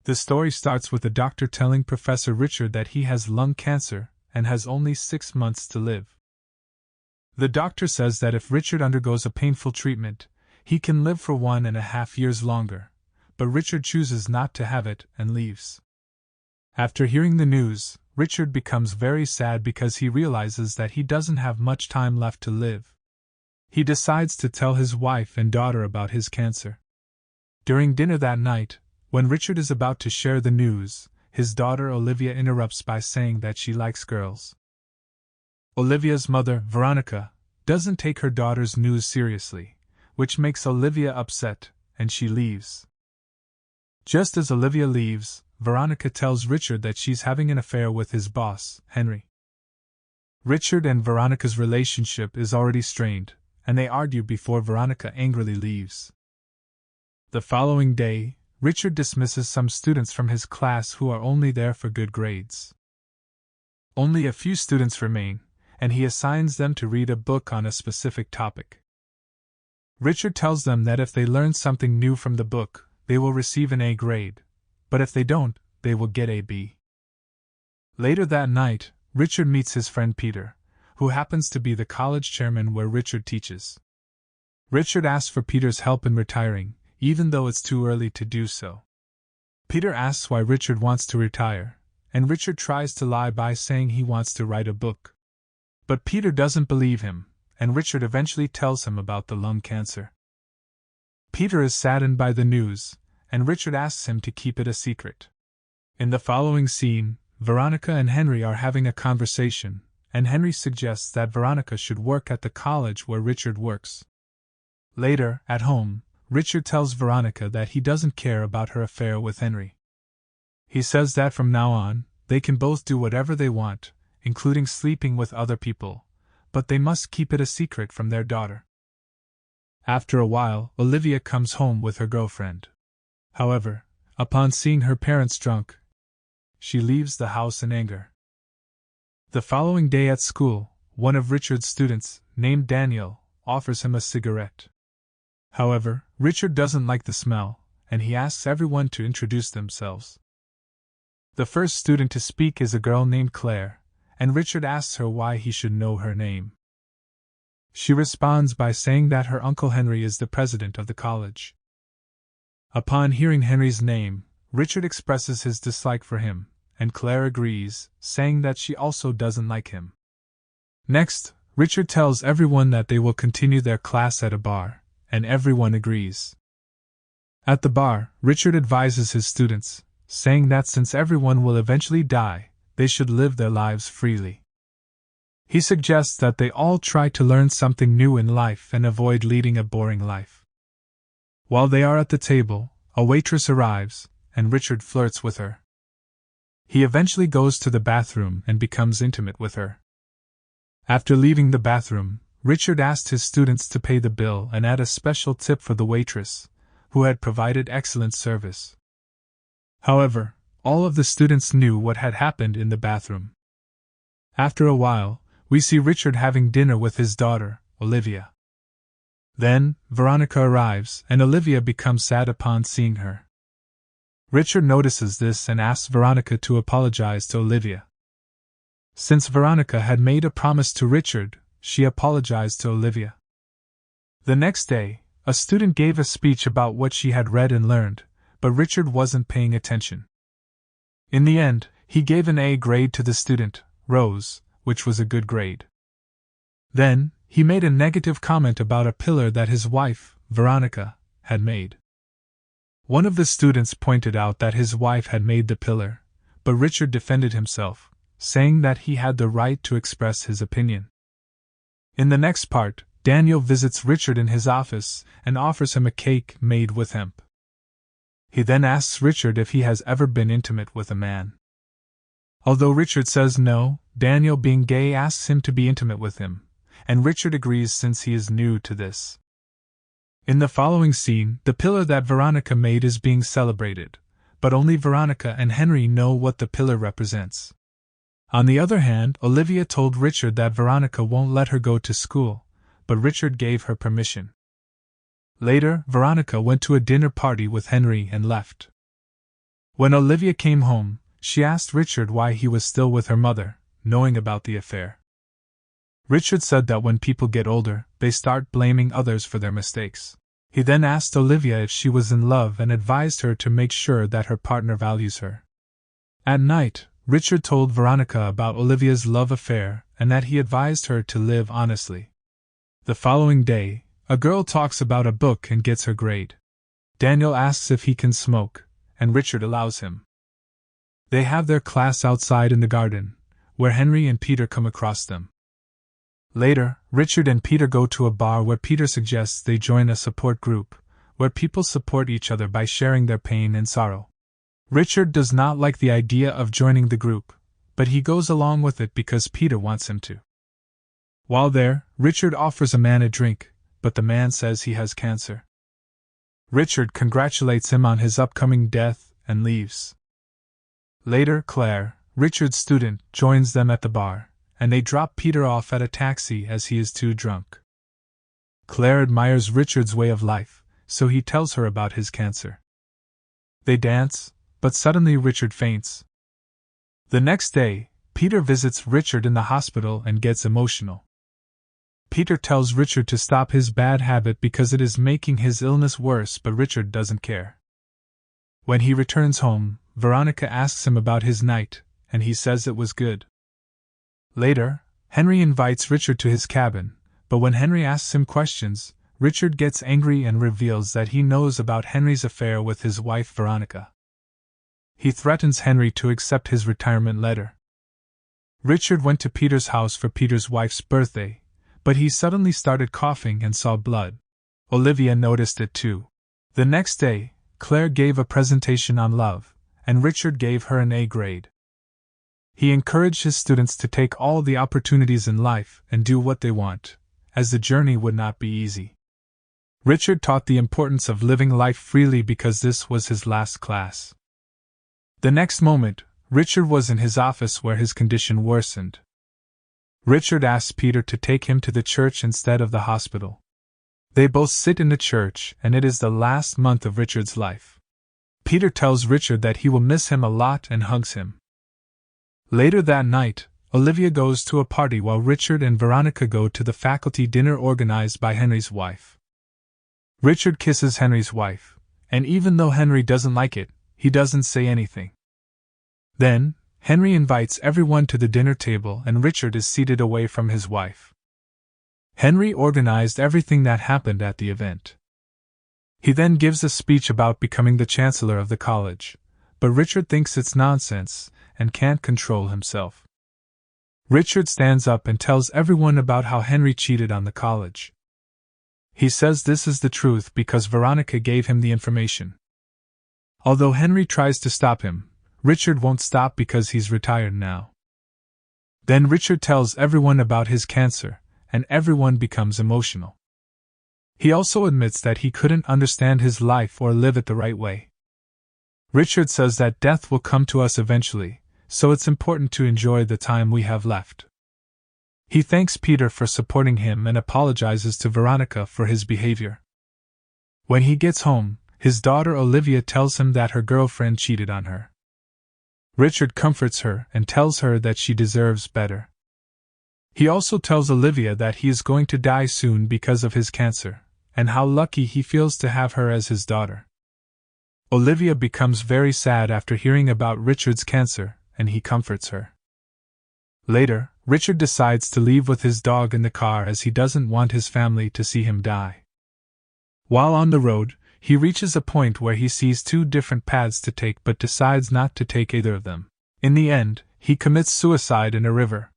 The story starts with the doctor telling Professor Richard that he has lung cancer and has only 6 months to live. The doctor says that if Richard undergoes a painful treatment, he can live for 1.5 years longer, but Richard chooses not to have it and leaves. After hearing the news, Richard becomes very sad because he realizes that he doesn't have much time left to live. He decides to tell his wife and daughter about his cancer. During dinner that night, when Richard is about to share the news, his daughter Olivia interrupts by saying that she likes girls. Olivia's mother, Veronica, doesn't take her daughter's news seriously, which makes Olivia upset, and she leaves. Just as Olivia leaves, Veronica tells Richard that she's having an affair with his boss, Henry. Richard and Veronica's relationship is already strained, and they argue before Veronica angrily leaves. The following day, Richard dismisses some students from his class who are only there for good grades. Only a few students remain, and he assigns them to read a book on a specific topic. Richard tells them that if they learn something new from the book, they will receive an A grade, but if they don't, they will get a B. Later that night, Richard meets his friend Peter, who happens to be the college chairman where Richard teaches. Richard asks for Peter's help in retiring, even though it's too early to do so. Peter asks why Richard wants to retire, and Richard tries to lie by saying he wants to write a book. But Peter doesn't believe him, and Richard eventually tells him about the lung cancer. Peter is saddened by the news, and Richard asks him to keep it a secret. In the following scene, Veronica and Henry are having a conversation, and Henry suggests that Veronica should work at the college where Richard works. Later, at home, Richard tells Veronica that he doesn't care about her affair with Henry. He says that from now on, they can both do whatever they want, including sleeping with other people, but they must keep it a secret from their daughter. After a while, Olivia comes home with her girlfriend. However, upon seeing her parents drunk, she leaves the house in anger. The following day at school, one of Richard's students, named Daniel, offers him a cigarette. However, Richard doesn't like the smell, and he asks everyone to introduce themselves. The first student to speak is a girl named Claire, and Richard asks her why he should know her name. She responds by saying that her Uncle Henry is the president of the college. Upon hearing Henry's name, Richard expresses his dislike for him, and Claire agrees, saying that she also doesn't like him. Next, Richard tells everyone that they will continue their class at a bar, and everyone agrees. At the bar, Richard advises his students, saying that since everyone will eventually die, they should live their lives freely. He suggests that they all try to learn something new in life and avoid leading a boring life. While they are at the table, a waitress arrives, and Richard flirts with her. He eventually goes to the bathroom and becomes intimate with her. After leaving the bathroom, Richard asked his students to pay the bill and add a special tip for the waitress, who had provided excellent service. However, all of the students knew what had happened in the bathroom. After a while, we see Richard having dinner with his daughter, Olivia. Then, Veronica arrives, and Olivia becomes sad upon seeing her. Richard notices this and asks Veronica to apologize to Olivia. Since Veronica had made a promise to Richard, she apologized to Olivia. The next day, a student gave a speech about what she had read and learned, but Richard wasn't paying attention. In the end, he gave an A grade to the student, Rose, which was a good grade. Then, he made a negative comment about a pillar that his wife, Veronica, had made. One of the students pointed out that his wife had made the pillar, but Richard defended himself, saying that he had the right to express his opinion. In the next part, Daniel visits Richard in his office and offers him a cake made with hemp. He then asks Richard if he has ever been intimate with a man. Although Richard says no, Daniel, being gay, asks him to be intimate with him, and Richard agrees since he is new to this. In the following scene, the pillar that Veronica made is being celebrated, but only Veronica and Henry know what the pillar represents. On the other hand, Olivia told Richard that Veronica won't let her go to school, but Richard gave her permission. Later, Veronica went to a dinner party with Henry and left. When Olivia came home, she asked Richard why he was still with her mother, knowing about the affair. Richard said that when people get older, they start blaming others for their mistakes. He then asked Olivia if she was in love and advised her to make sure that her partner values her. At night, Richard told Veronica about Olivia's love affair and that he advised her to live honestly. The following day, a girl talks about a book and gets her grade. Daniel asks if he can smoke, and Richard allows him. They have their class outside in the garden, where Henry and Peter come across them. Later, Richard and Peter go to a bar where Peter suggests they join a support group, where people support each other by sharing their pain and sorrow. Richard does not like the idea of joining the group, but he goes along with it because Peter wants him to. While there, Richard offers a man a drink, but the man says he has cancer. Richard congratulates him on his upcoming death and leaves. Later, Claire, Richard's student, joins them at the bar, and they drop Peter off at a taxi as he is too drunk. Claire admires Richard's way of life, so he tells her about his cancer. They dance, but suddenly Richard faints. The next day, Peter visits Richard in the hospital and gets emotional. Peter tells Richard to stop his bad habit because it is making his illness worse, but Richard doesn't care. When he returns home, Veronica asks him about his night, and he says it was good. Later, Henry invites Richard to his cabin, but when Henry asks him questions, Richard gets angry and reveals that he knows about Henry's affair with his wife Veronica. He threatens Henry to accept his retirement letter. Richard went to Peter's house for Peter's wife's birthday, but he suddenly started coughing and saw blood. Olivia noticed it too. The next day, Claire gave a presentation on love, and Richard gave her an A grade. He encouraged his students to take all the opportunities in life and do what they want, as the journey would not be easy. Richard taught the importance of living life freely because this was his last class. The next moment, Richard was in his office where his condition worsened. Richard asked Peter to take him to the church instead of the hospital. They both sit in the church, and it is the last month of Richard's life. Peter tells Richard that he will miss him a lot and hugs him. Later that night, Olivia goes to a party while Richard and Veronica go to the faculty dinner organized by Henry's wife. Richard kisses Henry's wife, and even though Henry doesn't like it, he doesn't say anything. Then, Henry invites everyone to the dinner table and Richard is seated away from his wife. Henry organized everything that happened at the event. He then gives a speech about becoming the chancellor of the college, but Richard thinks it's nonsense and can't control himself. Richard stands up and tells everyone about how Henry cheated on the college. He says this is the truth because Veronica gave him the information. Although Henry tries to stop him, Richard won't stop because he's retired now. Then Richard tells everyone about his cancer, and everyone becomes emotional. He also admits that he couldn't understand his life or live it the right way. Richard says that death will come to us eventually, so it's important to enjoy the time we have left. He thanks Peter for supporting him and apologizes to Veronica for his behavior. When he gets home, his daughter Olivia tells him that her girlfriend cheated on her. Richard comforts her and tells her that she deserves better. He also tells Olivia that he is going to die soon because of his cancer, and how lucky he feels to have her as his daughter. Olivia becomes very sad after hearing about Richard's cancer, and he comforts her. Later, Richard decides to leave with his dog in the car as he doesn't want his family to see him die. While on the road, he reaches a point where he sees two different paths to take but decides not to take either of them. In the end, he commits suicide in a river.